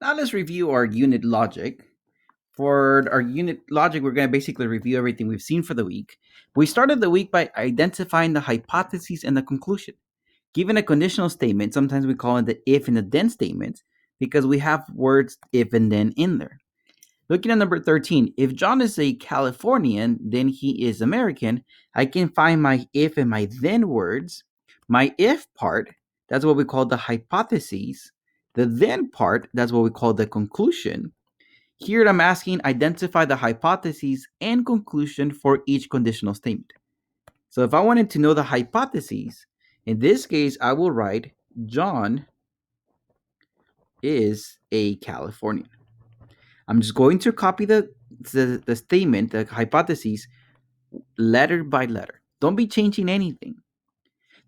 Now let's review our unit logic. For our unit logic, we're going to basically review everything we've seen for the week. We started the week by identifying the hypotheses and the conclusion. Given a conditional statement, sometimes we call it the if and the then statement because we have words if and then in there. Looking at number 13, if John is a Californian, then he is American. I can find my if and my then words. My if part, that's what we call the hypotheses. The then part, that's what we call the conclusion. Here I'm asking identify the hypotheses and conclusion for each conditional statement. So if I wanted to know the hypotheses, in this case, I will write John is a Californian. I'm just going to copy the statement, the hypotheses, letter by letter. Don't be changing anything.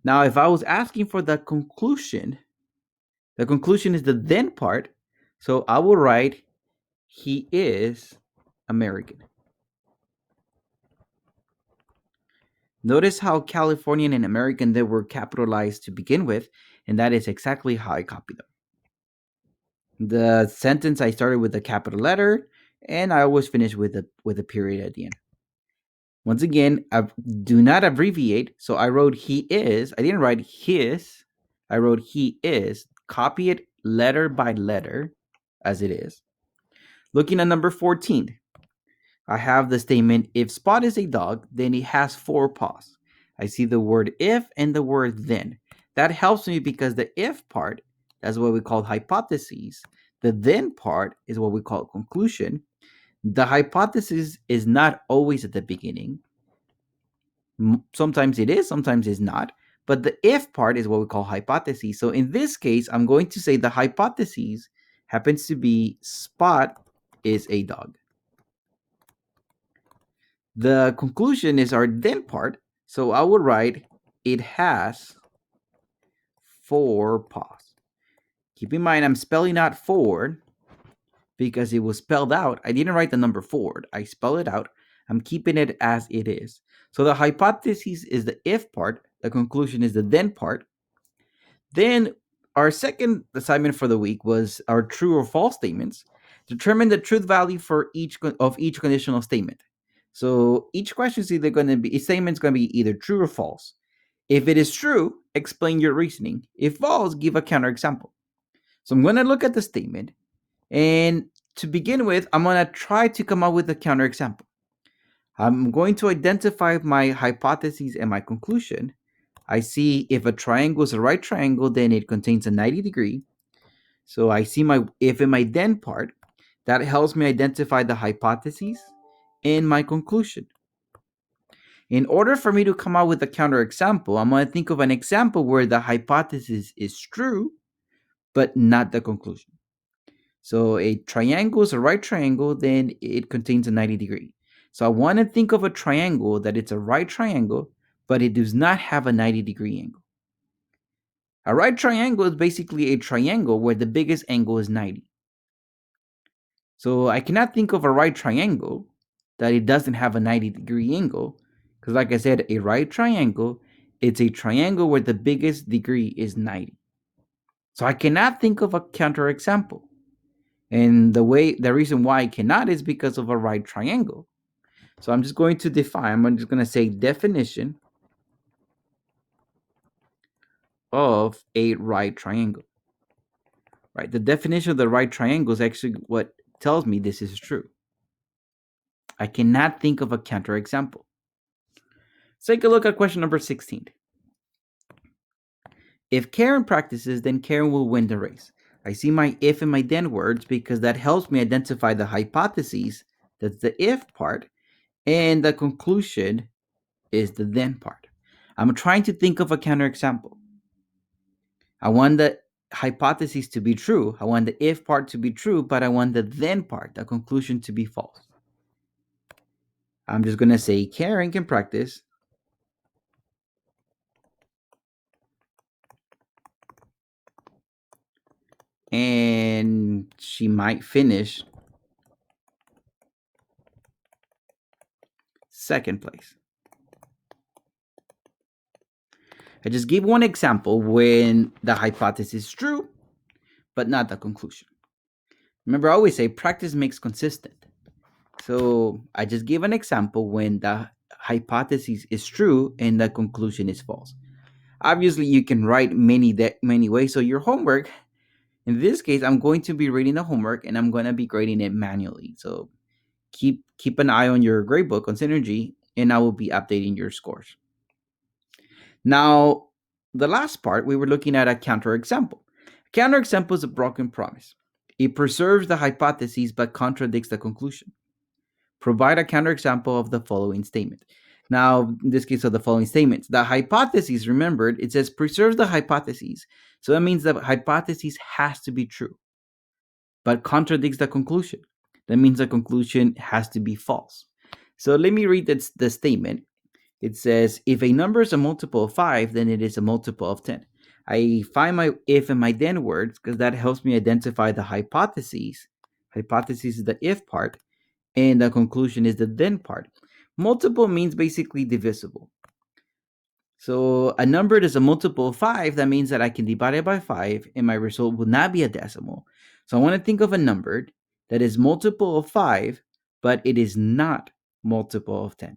Now, if I was asking for the conclusion is the then part. So I will write he is American. Notice how Californian and American they were capitalized to begin with, and that is exactly how I copy them. The sentence I started with a capital letter, and I always finish with a period at the end. Once again, do not abbreviate. So I wrote he is. I didn't write his. I wrote he is. Copy it letter by letter as it is. Looking at number 14, I have the statement, if Spot is a dog, then he has 4 paws. I see the word if and the word then. That helps me because the if part, that's what we call hypotheses. The then part is what we call conclusion. The hypothesis is not always at the beginning. Sometimes it is, sometimes it's not. But the if part is what we call hypotheses. So in this case, I'm going to say the hypotheses happens to be Spot is a dog. The conclusion is our then part. So I will write it has 4 paws. Keep in mind, I'm spelling out forward because it was spelled out. I didn't write the number forward. I spell it out. I'm keeping it as it is. So the hypothesis is the if part. The conclusion is the then part. Then our second assignment for the week was our true or false statements. Determine the truth value for each conditional statement. So each question is either going to be, each statement is going to be either true or false. If it is true, explain your reasoning. If false, give a counterexample. So I'm going to look at the statement, and to begin with, I'm going to try to come up with a counterexample. I'm going to identify my hypotheses and my conclusion. I see if a triangle is a right triangle, then it contains a 90 degree. So I see my if in my then part, that helps me identify the hypotheses and my conclusion. In order for me to come out with a counterexample, I'm going to think of an example where the hypothesis is true, but not the conclusion. So a triangle is a right triangle, then it contains a 90 degree. So I want to think of a triangle that it's a right triangle, but it does not have a 90 degree angle. A right triangle is basically a triangle where the biggest angle is 90. So I cannot think of a right triangle that it doesn't have a 90 degree angle, because like I said, a right triangle, it's a triangle where the biggest degree is 90. So I cannot think of a counterexample. And the reason why I cannot is because of a right triangle. So I'm just going to define, I'm just going to say definition of a right triangle. Right? The definition of the right triangle is actually what tells me this is true. I cannot think of a counterexample. Let's take a look at question number 16. If Karen practices, then Karen will win the race. I see my if and my then words because that helps me identify the hypotheses. That's the if part. And the conclusion is the then part. I'm trying to think of a counterexample. I want the hypothesis to be true. I want the if part to be true, but I want the then part, the conclusion, to be false. I'm just going to say Karen can practice. And she might finish second place. I just gave one example when the hypothesis is true, but not the conclusion. Remember, I always say practice makes consistent. So I just give an example when the hypothesis is true and the conclusion is false. Obviously, you can write many ways. So your homework, in this case, I'm going to be reading the homework and I'm going to be grading it manually. So keep an eye on your grade book on Synergy, and I will be updating your scores. Now, the last part, we were looking at a counterexample. A counterexample is a broken promise. It preserves the hypothesis but contradicts the conclusion. Provide a counterexample of the following statement. Now, in this case, of the following statements, the hypothesis, remembered, it says preserves the hypothesis. So that means the hypothesis has to be true, but contradicts the conclusion. That means the conclusion has to be false. So let me read the statement. It says, if a number is a multiple of 5, then it is a multiple of 10. I find my if and my then words because that helps me identify the hypotheses. Hypothesis is the if part, and the conclusion is the then part. Multiple means basically divisible. So a number that is a multiple of 5, that means that I can divide it by 5 and my result will not be a decimal. So I want to think of a number that is multiple of 5, but it is not multiple of 10.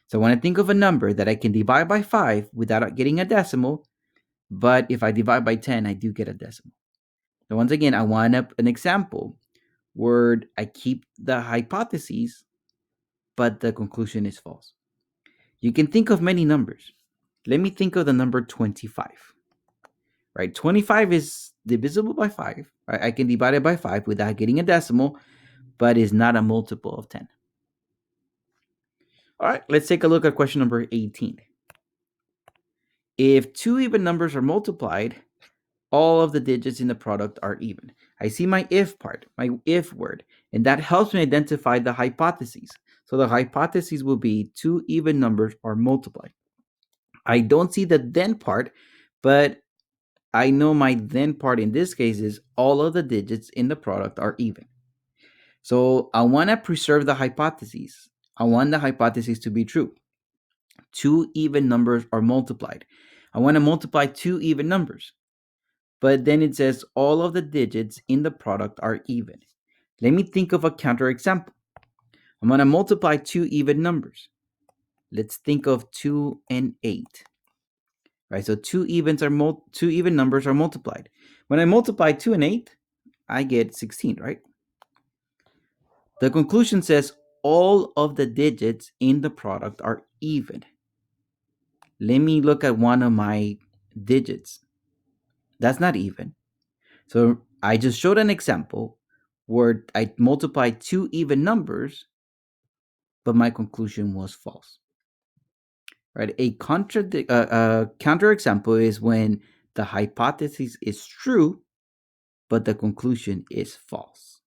So I want to think of a number that I can divide by 5 without getting a decimal, but if I divide by 10, I do get a decimal. So once again, I want an example where I keep the hypotheses, but the conclusion is false. You can think of many numbers. Let me think of the number 25. Right? 25 is divisible by 5. Right? I can divide it by 5 without getting a decimal, but is not a multiple of 10. All right, let's take a look at question number 18. If two even numbers are multiplied, all of the digits in the product are even. I see my if part, my if word, and that helps me identify the hypotheses. So the hypotheses will be two even numbers are multiplied. I don't see the then part, but I know my then part in this case is all of the digits in the product are even. So I want to preserve the hypotheses. I want the hypothesis to be true. Two even numbers are multiplied. I want to multiply two even numbers. But then it says all of the digits in the product are even. Let me think of a counterexample. I'm going to multiply two even numbers. Let's think of 2 and 8. Right? So two even numbers are multiplied. When I multiply 2 and 8, I get 16, right? The conclusion says all of the digits in the product are even. Let me look at one of my digits. That's not even. So I just showed an example where I multiplied two even numbers, but my conclusion was false. Right? A counterexample is when the hypothesis is true, but the conclusion is false.